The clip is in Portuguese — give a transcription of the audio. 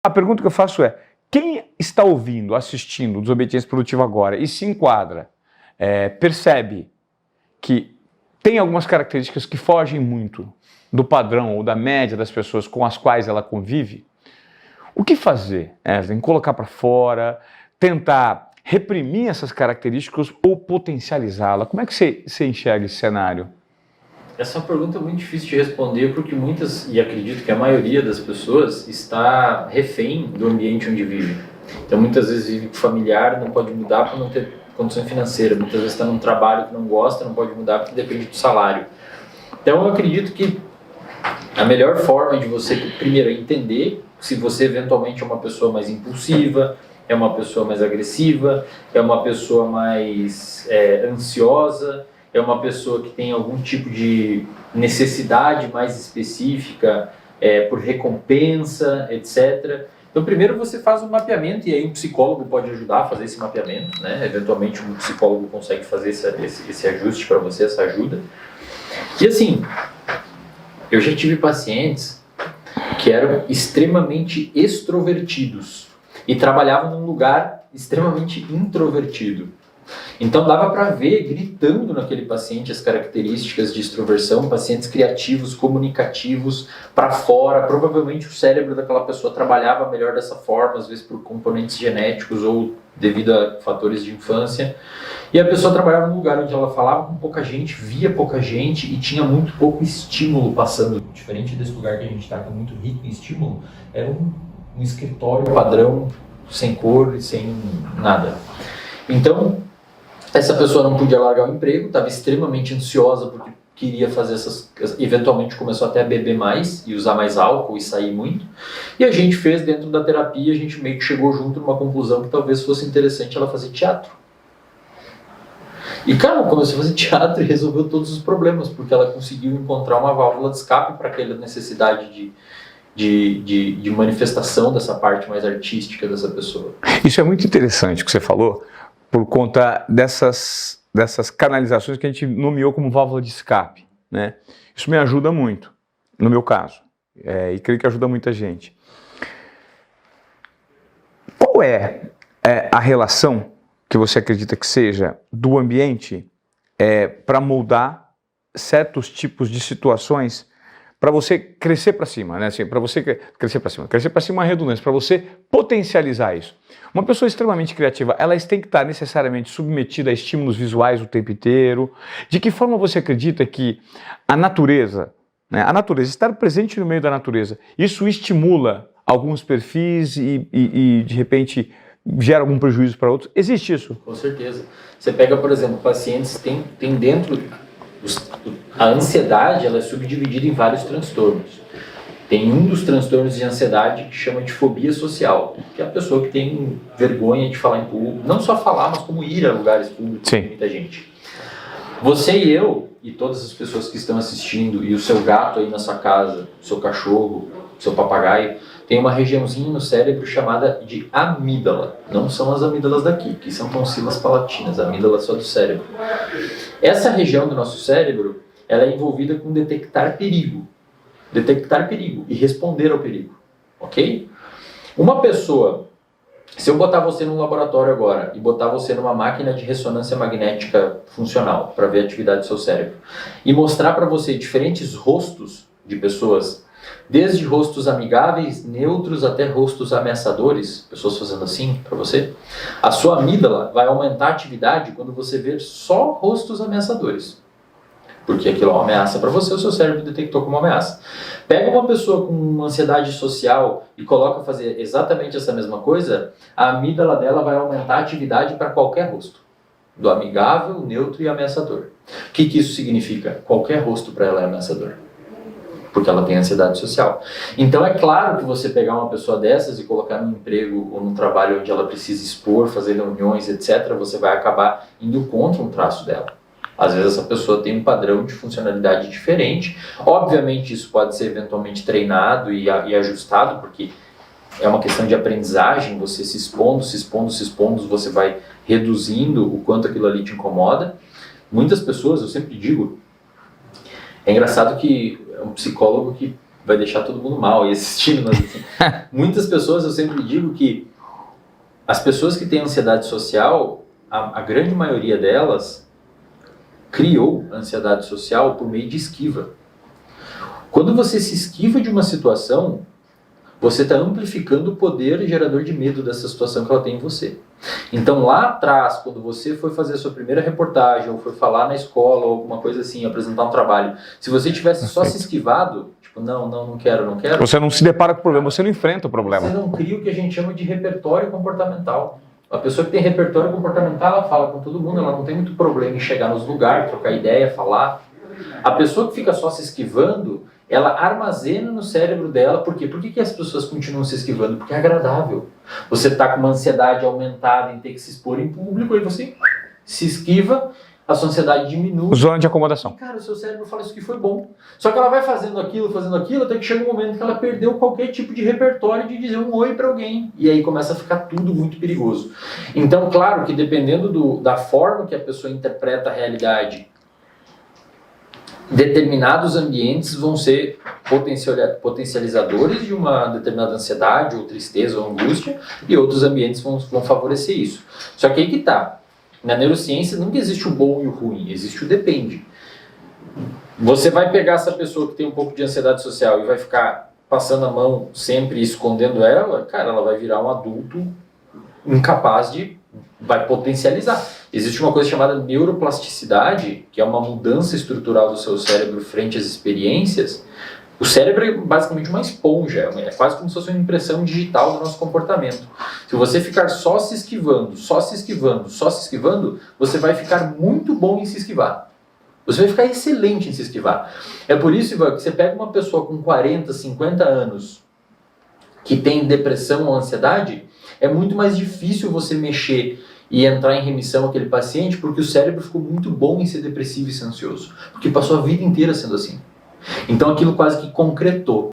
A pergunta que eu faço é, quem está ouvindo, assistindo o Desobediência Produtiva agora e se enquadra, percebe que tem algumas características que fogem muito do padrão ou da média das pessoas com as quais ela convive, o que fazer? Em colocar para fora, tentar reprimir essas características ou potencializá-la? Como é que você enxerga esse cenário? Essa é uma pergunta muito difícil de responder porque muitas, e acredito que a maioria das pessoas, está refém do ambiente onde vive. Então muitas vezes vive com familiar, não pode mudar por não ter condição financeira. Muitas vezes está num trabalho que não gosta, não pode mudar porque depende do salário. Então eu acredito que a melhor forma de você, primeiro, é entender se você eventualmente é uma pessoa mais impulsiva, é uma pessoa mais agressiva, é uma pessoa mais ansiosa, é uma pessoa que tem algum tipo de necessidade mais específica por recompensa, etc. Então, primeiro você faz um mapeamento e aí um psicólogo pode ajudar a fazer esse mapeamento, né? Eventualmente um psicólogo consegue fazer esse ajuste para você, essa ajuda. E assim, eu já tive pacientes que eram extremamente extrovertidos e trabalhavam num lugar extremamente introvertido. Então dava para ver, gritando naquele paciente, as características de extroversão, pacientes criativos, comunicativos, para fora. Provavelmente o cérebro daquela pessoa trabalhava melhor dessa forma, às vezes por componentes genéticos ou devido a fatores de infância. E a pessoa trabalhava num lugar onde ela falava com pouca gente, via pouca gente e tinha muito pouco estímulo passando. Diferente desse lugar que a gente está, que é muito rico em estímulo, era um escritório padrão, sem cor e sem nada. Então, essa pessoa não podia largar o emprego, estava extremamente ansiosa porque queria fazer eventualmente começou até a beber mais e usar mais álcool e sair muito. E a gente fez dentro da terapia, a gente meio que chegou junto numa conclusão que talvez fosse interessante ela fazer teatro. E cara, ela começou a fazer teatro e resolveu todos os problemas, porque ela conseguiu encontrar uma válvula de escape para aquela necessidade de manifestação dessa parte mais artística dessa pessoa. Isso é muito interessante o que você falou, por conta dessas canalizações que a gente nomeou como válvula de escape, né? Isso me ajuda muito, no meu caso, e creio que ajuda muita gente. Qual é a relação que você acredita que seja do ambiente para moldar certos tipos de situações para você crescer para cima, né? Assim, para você crescer para cima é uma redundância, para você potencializar isso. Uma pessoa extremamente criativa, ela tem que estar necessariamente submetida a estímulos visuais o tempo inteiro. De que forma você acredita que a natureza, né, estar presente no meio da natureza, isso estimula alguns perfis e de repente gera algum prejuízo para outros? Existe isso? Com certeza. Você pega, por exemplo, pacientes tem dentro a ansiedade, ela é subdividida em vários transtornos. Tem um dos transtornos de ansiedade que chama de fobia social, que é a pessoa que tem vergonha de falar em público, não só falar, mas como ir a lugares públicos com muita gente. Você e eu, e todas as pessoas que estão assistindo, e o seu gato aí na sua casa, o seu cachorro, o seu papagaio, tem uma regiãozinha no cérebro chamada de amígdala. Não são as amígdalas daqui, que são tonsilas palatinas, a amígdala é só do cérebro. Essa região do nosso cérebro, ela é envolvida com detectar perigo e responder ao perigo, ok? Uma pessoa, se eu botar você num laboratório agora e botar você numa máquina de ressonância magnética funcional para ver a atividade do seu cérebro e mostrar para você diferentes rostos de pessoas, desde rostos amigáveis, neutros, até rostos ameaçadores, pessoas fazendo assim para você, a sua amígdala vai aumentar a atividade quando você ver só rostos ameaçadores. Porque aquilo é uma ameaça para você, o seu cérebro detectou como uma ameaça. Pega uma pessoa com ansiedade social e coloca fazer exatamente essa mesma coisa, a amígdala dela vai aumentar a atividade para qualquer rosto. Do amigável, neutro e ameaçador. O que isso significa? Qualquer rosto para ela é ameaçador. Porque ela tem ansiedade social. Então é claro que você pegar uma pessoa dessas e colocar num emprego ou num trabalho onde ela precisa expor, fazer reuniões, etc., você vai acabar indo contra um traço dela. Às vezes essa pessoa tem um padrão de funcionalidade diferente. Obviamente isso pode ser eventualmente treinado e ajustado, porque é uma questão de aprendizagem, você se expondo, você vai reduzindo o quanto aquilo ali te incomoda. Muitas pessoas, eu sempre digo, é engraçado que é um psicólogo que vai deixar todo mundo mal e assistindo nós assim. Muitas pessoas, eu sempre digo que as pessoas que têm ansiedade social, a grande maioria delas criou ansiedade social por meio de esquiva. Quando você se esquiva de uma situação, você está amplificando o poder gerador de medo dessa situação que ela tem em você. Então lá atrás, quando você foi fazer a sua primeira reportagem, ou foi falar na escola, ou alguma coisa assim, apresentar um trabalho, se você tivesse só se esquivado, tipo, não quero. Você não se depara com o problema, você não enfrenta o problema. Você não cria o que a gente chama de repertório comportamental. A pessoa que tem repertório comportamental, ela fala com todo mundo, ela não tem muito problema em chegar nos lugares, trocar ideia, falar. A pessoa que fica só se esquivando, ela armazena no cérebro dela, por quê? Por que as pessoas continuam se esquivando? Porque é agradável. Você está com uma ansiedade aumentada em ter que se expor em público, aí você se esquiva, a sua ansiedade diminui. Zona de acomodação. E, cara, o seu cérebro fala isso que foi bom. Só que ela vai fazendo aquilo, até que chega um momento que ela perdeu qualquer tipo de repertório de dizer um oi para alguém. E aí começa a ficar tudo muito perigoso. Então, claro que dependendo da forma que a pessoa interpreta a realidade, determinados ambientes vão ser potencializadores de uma determinada ansiedade, ou tristeza, ou angústia, e outros ambientes vão favorecer isso. Só que aí que tá. Na neurociência nunca existe o bom e o ruim, existe o depende. Você vai pegar essa pessoa que tem um pouco de ansiedade social e vai ficar passando a mão sempre escondendo ela, cara, ela vai virar um adulto incapaz vai potencializar. Existe uma coisa chamada neuroplasticidade, que é uma mudança estrutural do seu cérebro frente às experiências. O cérebro é basicamente uma esponja, é quase como se fosse uma impressão digital do nosso comportamento. Se você ficar só se esquivando, você vai ficar muito bom em se esquivar. Você vai ficar excelente em se esquivar. É por isso, Ivan, que você pega uma pessoa com 40, 50 anos que tem depressão ou ansiedade, é muito mais difícil você mexer e entrar em remissão aquele paciente, porque o cérebro ficou muito bom em ser depressivo e ser ansioso, porque passou a vida inteira sendo assim. Então aquilo quase que concretou.